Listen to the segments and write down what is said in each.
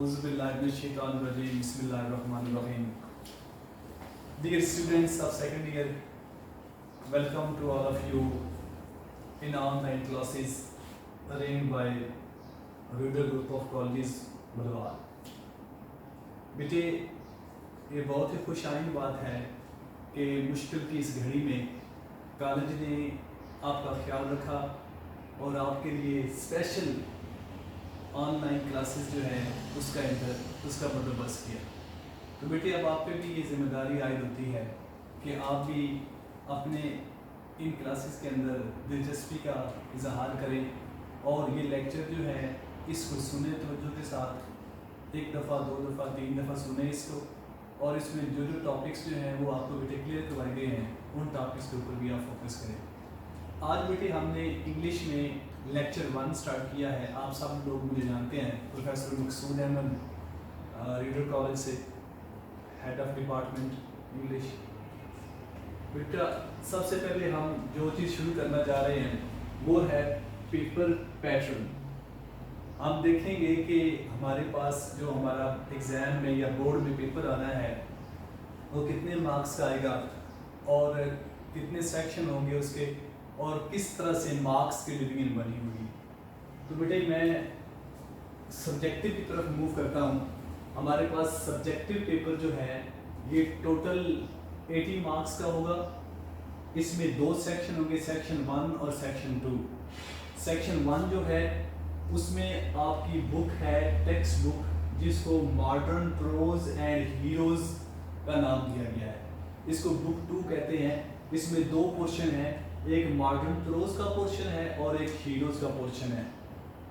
Bismillahirrahmanirrahim. Dear students of second year, welcome to all of you in online classes arranged by Reader Group of Colleges, बलवार. बेटे ये बहुत ही खुशाइन बात है कि मुश्किल की इस घड़ी में कॉलेज ने आपका ख्याल रखा और आपके लिए स्पेशल ऑनलाइन क्लासेस जो है उसका बंदोबस्त किया. तो बेटे अब आप पे भी ये जिम्मेदारी आयद होती है कि आप भी अपने इन क्लासेस के अंदर दिलचस्पी का इजहार करें और ये लेक्चर जो है इसको सुने तवज्जो के साथ, एक दफ़ा, दो दफ़ा, तीन दफ़ा सुने इसको, और इसमें जो जो टॉपिक्स जो हैं वो आपको बेटे क्लियर करवाए गए हैं उन टॉपिक्स के ऊपर भी आप फोकस करें. आज बेटे हमने इंग्लिश में लेक्चर 1 स्टार्ट किया है. आप सब लोग मुझे जानते हैं, प्रोफेसर मकसूद अहमद रीडर कॉलेज से, हेड ऑफ डिपार्टमेंट इंग्लिश. बेटा सबसे पहले हम जो चीज़ शुरू करना चाह रहे हैं वो है पेपर पैटर्न. हम देखेंगे कि हमारे पास जो हमारा एग्ज़ाम में या बोर्ड में पेपर आना है वो कितने मार्क्स का आएगा और कितने सेक्शन होंगे उसके, और किस तरह से मार्क्स की डिवीजन बनी होगी. तो बेटे मैं सब्जेक्टिव की तरफ मूव करता हूँ. हमारे पास सब्जेक्टिव पेपर जो है ये टोटल 80 मार्क्स का होगा. इसमें दो सेक्शन होंगे, सेक्शन 1 और सेक्शन 2. सेक्शन 1 जो है उसमें आपकी बुक है, टेक्स्ट बुक, जिसको मॉडर्न प्रोज एंड हीरोज़ का नाम दिया गया है. इसको बुक 2 कहते हैं. इसमें दो पोर्शन हैं, एक मॉडर्न प्रोज का पोर्शन है और एक हीरोज़ का पोर्शन है.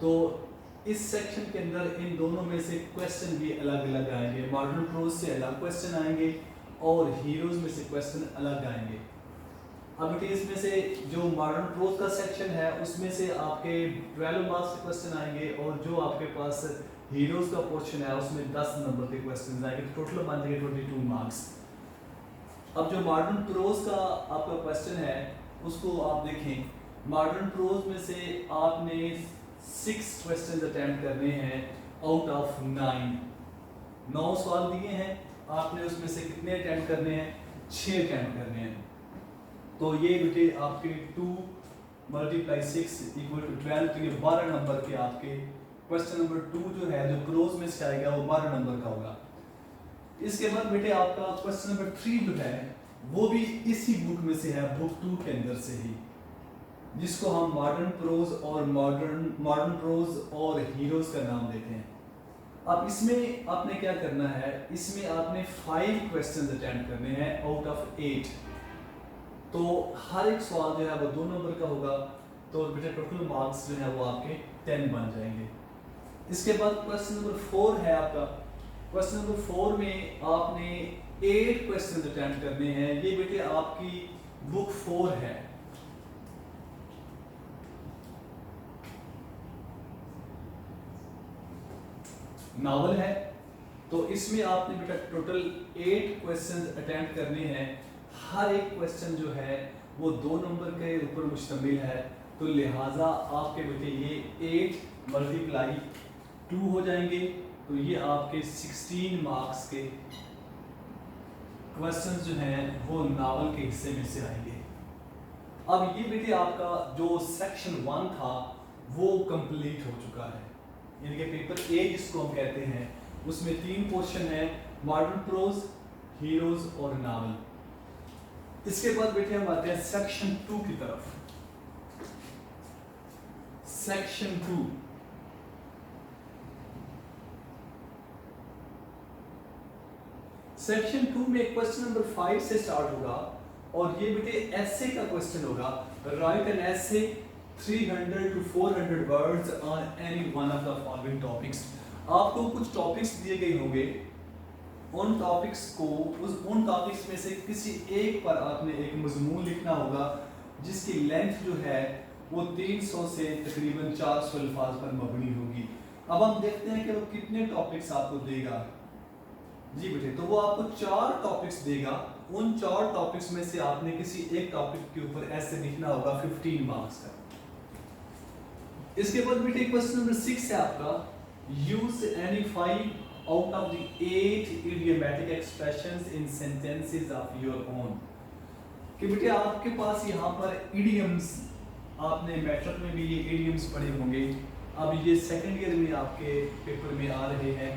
तो इस सेक्शन के अंदर इन दोनों में से क्वेश्चन भी अलग अलग आएंगे. मॉडर्न प्रोज से अलग क्वेश्चन आएंगे और हीरोज़ में से क्वेश्चन अलग आएंगे. अब बेटे इसमें से जो मॉडर्न प्रोज का सेक्शन है उसमें से आपके 12 मार्क्स के क्वेश्चन आएंगे और जो आपके पास हीरोज़ का पोर्शन है उसमें 10 नंबर के क्वेश्चन आएंगे. टोटल बन जाएंगे 22 मार्क्स. अब जो मॉडर्न प्रोज का आपका क्वेश्चन है उसको आप देखें. मॉडर्न प्रोज में से आपने 6 क्वेश्चन अटेम्प्ट करने हैं आउट ऑफ 9 सवाल दिए हैं. आपने उसमें से कितने अटेम्प्ट करने हैं? 6 अटेम्प्ट करने हैं. तो ये बेटे आपके 2 × 6 = 12. तो ये 12 नंबर के आपके क्वेश्चन नंबर 2 जो है, जो प्रोज में से आएगा वो 12 नंबर का होगा. इसके बाद बेटे आपका क्वेश्चन नंबर 3 जो है वो भी इसी बुक में से है, बुक 2 के अंदर से ही, जिसको हम मॉडर्न प्रोज और मॉडर्न प्रोज और हीरोज़ का नाम देते हैं. अब इसमें आपने क्या करना है, इसमें आपने 5 क्वेश्चंस अटेम्प्ट करने हैं आउट ऑफ 8. तो हर एक सवाल जो है वो 2 नंबर का होगा. तो बेटा टोटल मार्क्स जो है वो आपके 10 बन जाएंगे. इसके बाद क्वेश्चन नंबर 4 है आपका. क्वेश्चन नंबर 4 में आपने 8 क्वेश्चन अटेम्प्ट करने हैं. ये बेटे आपकी बुक 4 है. नावल है. तो इसमें आपने बेटा टोटल 8 क्वेश्चन अटेम्प्ट करने हैं. हर एक क्वेश्चन जो है वो 2 नंबर के ऊपर मुश्तमिल है. तो लिहाजा आपके बेटे ये 8 × 2 हो जाएंगे. तो ये आपके 16 मार्क्स के क्वेश्चंस जो हैं वो नावल के हिस्से में से आएंगे. अब ये बेटे आपका जो सेक्शन 1 था वो कंप्लीट हो चुका है. यानी कि पेपर ए जिसको हम कहते हैं उसमें 3 पोर्शन है, मॉडर्न प्रोज, हीरोज़ और नावल. इसके बाद बेटे हम आते हैं सेक्शन 2 की तरफ. सेक्शन 2 सेक्शन 2 में क्वेश्चन नंबर 5 से स्टार्ट होगा और ये बेटे एसे का क्वेश्चन होगा. Right an essay 300 to 400 words on any one of the following topics. आपको कुछ टॉपिक्स दिए गए होंगे. उन टॉपिक्स में से किसी एक पर आपने एक मजमून लिखना होगा जिसकी लेंथ जो है वो 300 से तकरीबन 400 अल्फाज पर मबनी होगी. अब हम देखते हैं कि वो कितने टॉपिक्स आपको देगा. जी बेटे, तो वो आपको 4 टॉपिक्स देगा. उन 4 टॉपिक्स में से आपने किसी एक टॉपिक के ऊपर ऐसे लिखना होगा 15 मार्क्स का. इसके बाद बेटे क्वेश्चन नंबर 6 है आपका. Use any 5 out of the 8 idiomatic expressions in sentences of your own। कि बेटे आपके पास यहाँ पर idioms, आपने मैट्रिक में भी ये idioms पढ़े होंगे, अब ये सेकंड ईयर में आपके पेपर में आ रहे हैं,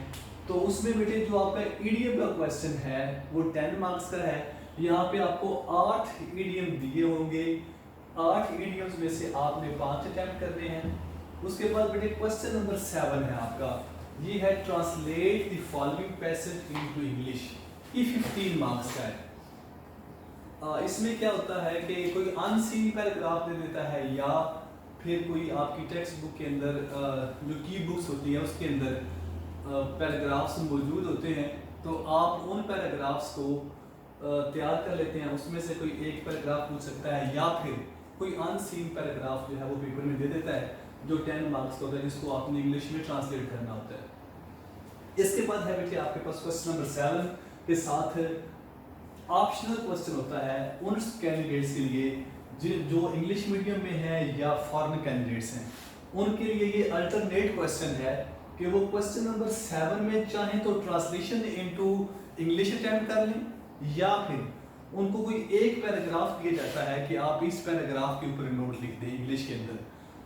तो उसमें बेटे जो आपका idiom का क्वेश्चन है वो 10 मार्क्स का है। यहाँ पे आपको 8 idiom दिए होंगे, 8 idioms में से आपने 5 अटेम्प्ट करने हैं। उसके बाद बेटे क्वेश्चन नंबर 7 है आपका, ये है translate the following passage into English, ये 15 मार्क्स का है। इसमें क्या होता है कि कोई अनसीन पैराग्राफ दे देता है या फिर कोई आपकी टेक्स्ट बुक के अंदर जो की बुक्स होती हैं उसके अंदर पैराग्राफ्स मौजूद होते हैं, तो आप उन पैराग्राफ्स को तैयार कर लेते हैं, उसमें से कोई एक पैराग्राफ पूछ सकता है या फिर कोई अनसीन पैराग्राफ जो है वो पेपर में दे देता है जो 10 मार्क्स का होता है, जिसको आपने इंग्लिश में ट्रांसलेट करना होता है। इसके बाद है बेटे आपके पास क्वेश्चन नंबर 7 के साथ ऑप्शनल क्वेश्चन होता है उन कैंडिडेट्स के लिए जो इंग्लिश मीडियम में है या फॉरेन कैंडिडेट्स हैं, उनके लिए ये अल्टरनेट क्वेश्चन है कि वो क्वेश्चन नंबर 7 में चाहे तो ट्रांसलेशन इनटू इंग्लिश अटेम्प्ट कर लें या फिर उनको कोई एक पैराग्राफ दिया जाता है कि आप इस पैराग्राफ के ऊपर नोट लिख दें इंग्लिश के अंदर।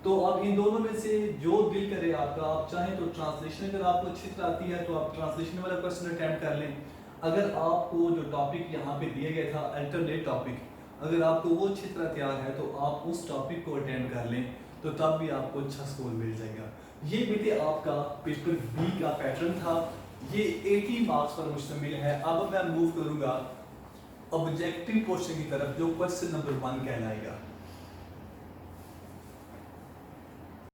तो अब इन दोनों में से जो दिल करे आपका, आप चाहें तो ट्रांसलेशन अगर आपको अच्छी तरह आती है तो आप ट्रांसलेशन वाला क्वेश्चन अटेम्प्ट कर लें। अगर आपको जो टॉपिक यहाँ पे दिया गया था अल्टरनेट टॉपिक, अगर आपको वो अच्छी तरह तैयार है तो आप उस टॉपिक को अटेम्प्ट कर लें, तो तब भी आपको अच्छा स्कोर मिल जाएगा। ये बेटे आपका पेपर बी का पैटर्न था, ये 80 मार्क्स पर मुश्तमिल है। अब मैं मूव करूंगा ऑब्जेक्टिव पोर्शन की तरफ जो क्वेश्चन नंबर 1 कहलाएगा।